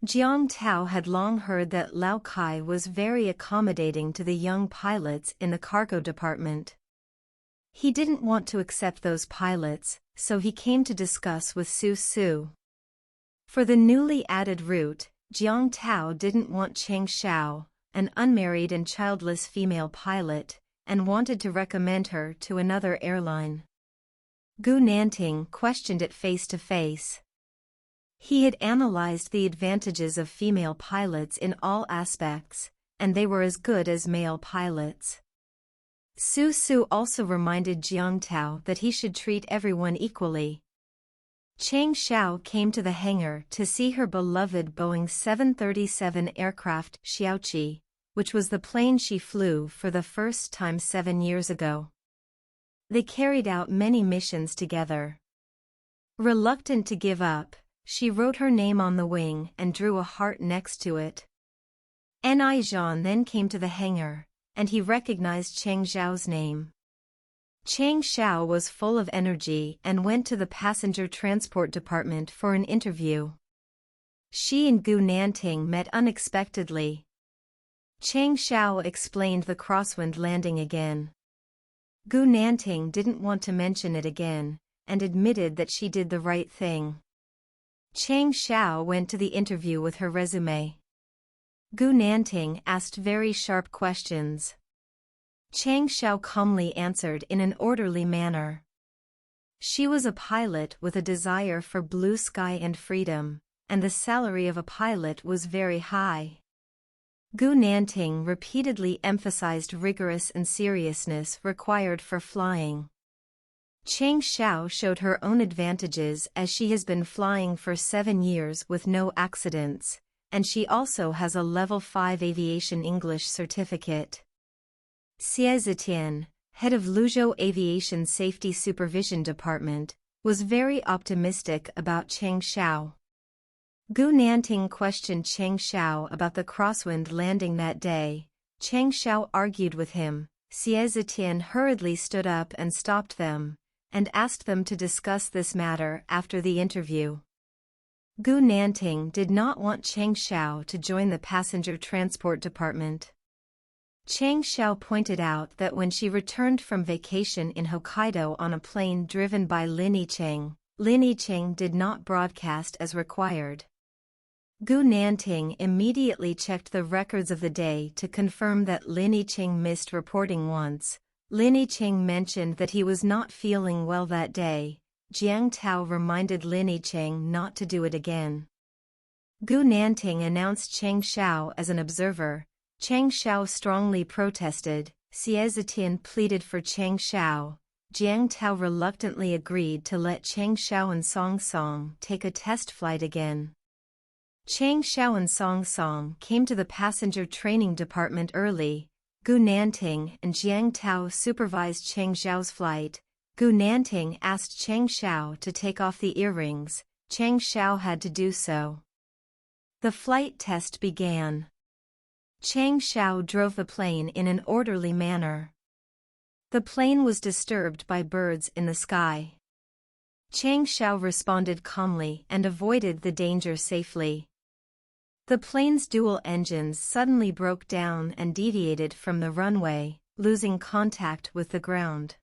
Jiang Tao had long heard that Lao Kai was very accommodating to the young pilots in the cargo department. He didn't want to accept those pilots, so he came to discuss with Su Su. For the newly added route, Jiang Tao didn't want Cheng Xiao, an unmarried and childless female pilot, and wanted to recommend her to another airline. Gu Nanting questioned it face to face. He had analyzed the advantages of female pilots in all aspects, and they were as good as male pilots. Su Su also reminded Jiang Tao that he should treat everyone equally. Cheng Xiao came to the hangar to see her beloved Boeing 737 aircraft Xiaoqi, which was the plane she flew for the first time 7 years ago. They carried out many missions together. Reluctant to give up, she wrote her name on the wing and drew a heart next to it. Ni Zhan then came to the hangar, and he recognized Cheng Xiao's name. Cheng Xiao was full of energy and went to the passenger transport department for an interview. She and Gu Nanting met unexpectedly. Cheng Xiao explained the crosswind landing again. Gu Nanting didn't want to mention it again, and admitted that she did the right thing. Cheng Xiao went to the interview with her resume. Gu Nanting asked very sharp questions. Cheng Xiao calmly answered in an orderly manner. She was a pilot with a desire for blue sky and freedom, and the salary of a pilot was very high. Gu Nanting repeatedly emphasized rigorous and seriousness required for flying. Cheng Xiao showed her own advantages as she has been flying for 7 years with no accidents, and she also has a Level 5 Aviation English certificate. Xie Zetian, head of Luzhou Aviation Safety Supervision Department, was very optimistic about Cheng Xiao. Gu Nanting questioned Cheng Xiao about the crosswind landing that day. Cheng Xiao argued with him. Xie Zetian hurriedly stood up and stopped them, and asked them to discuss this matter after the interview. Gu Nanting did not want Cheng Xiao to join the passenger transport department. Cheng Xiao pointed out that when she returned from vacation in Hokkaido on a plane driven by Lin Yicheng did not broadcast as required. Gu Nanting immediately checked the records of the day to confirm that Lin Yicheng missed reporting once. Lin Yicheng mentioned that he was not feeling well that day. Jiang Tao reminded Lin Yicheng not to do it again. Gu Nanting announced Cheng Xiao as an observer. Cheng Xiao strongly protested. Xie Zetian pleaded for Cheng Xiao. Jiang Tao reluctantly agreed to let Cheng Xiao and Song Song take a test flight again. Cheng Xiao and Song Song came to the passenger training department early. Gu Nanting and Jiang Tao supervised Cheng Xiao's flight. Gu Nanting asked Cheng Xiao to take off the earrings. Cheng Xiao had to do so. The flight test began. Cheng Xiao drove the plane in an orderly manner. The plane was disturbed by birds in the sky. Cheng Xiao responded calmly and avoided the danger safely. The plane's dual engines suddenly broke down and deviated from the runway, losing contact with the ground.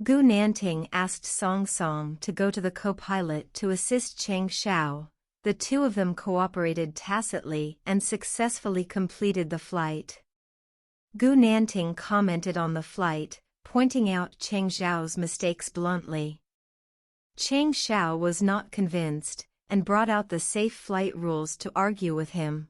Gu Nanting asked Song Song to go to the co-pilot to assist Cheng Xiao. The two of them cooperated tacitly and successfully completed the flight. Gu Nanting commented on the flight, pointing out Cheng Xiao's mistakes bluntly. Cheng Xiao was not convinced, and brought out the safe flight rules to argue with him.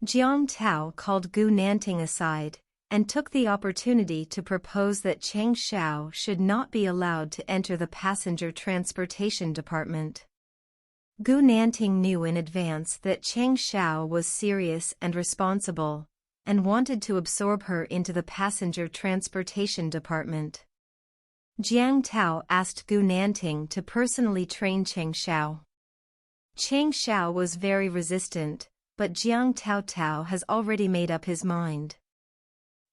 Jiang Tao called Gu Nanting aside, and took the opportunity to propose that Cheng Xiao should not be allowed to enter the passenger transportation department. Gu Nanting knew in advance that Cheng Xiao was serious and responsible, and wanted to absorb her into the passenger transportation department. Jiang Tao asked Gu Nanting to personally train Cheng Xiao. Cheng Xiao was very resistant, but Jiang Tao has already made up his mind.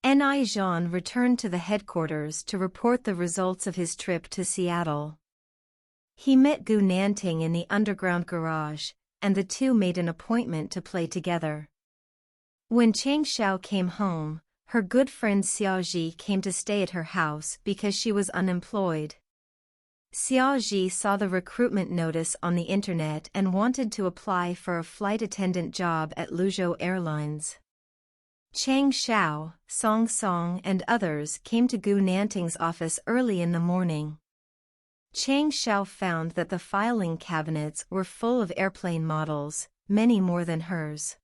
Ni Zhan returned to the headquarters to report the results of his trip to Seattle. He met Gu Nanting in the underground garage. and the two made an appointment to play together. When Chang Xiao came home, her good friend Xiaozhi came to stay at her house because she was unemployed. Xiaozhi saw the recruitment notice on the internet and wanted to apply for a flight attendant job at Luzhou Airlines. Chang Xiao, Song Song and others came to Gu Nanting's office early in the morning. Chang Xiao found that the filing cabinets were full of airplane models, many more than hers.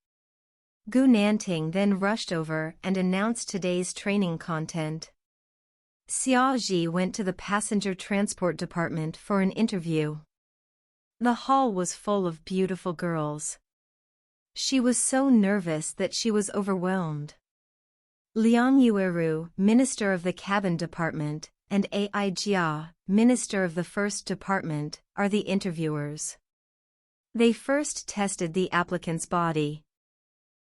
Gu Nanting then rushed over and announced today's training content. Xiaozhi went to the passenger transport department for an interview. The hall was full of beautiful girls. She was so nervous that she was overwhelmed. Liang Yueru, Minister of the Cabin Department, and Ai Jia, Minister of the First Department, are the interviewers. They first tested the applicant's body.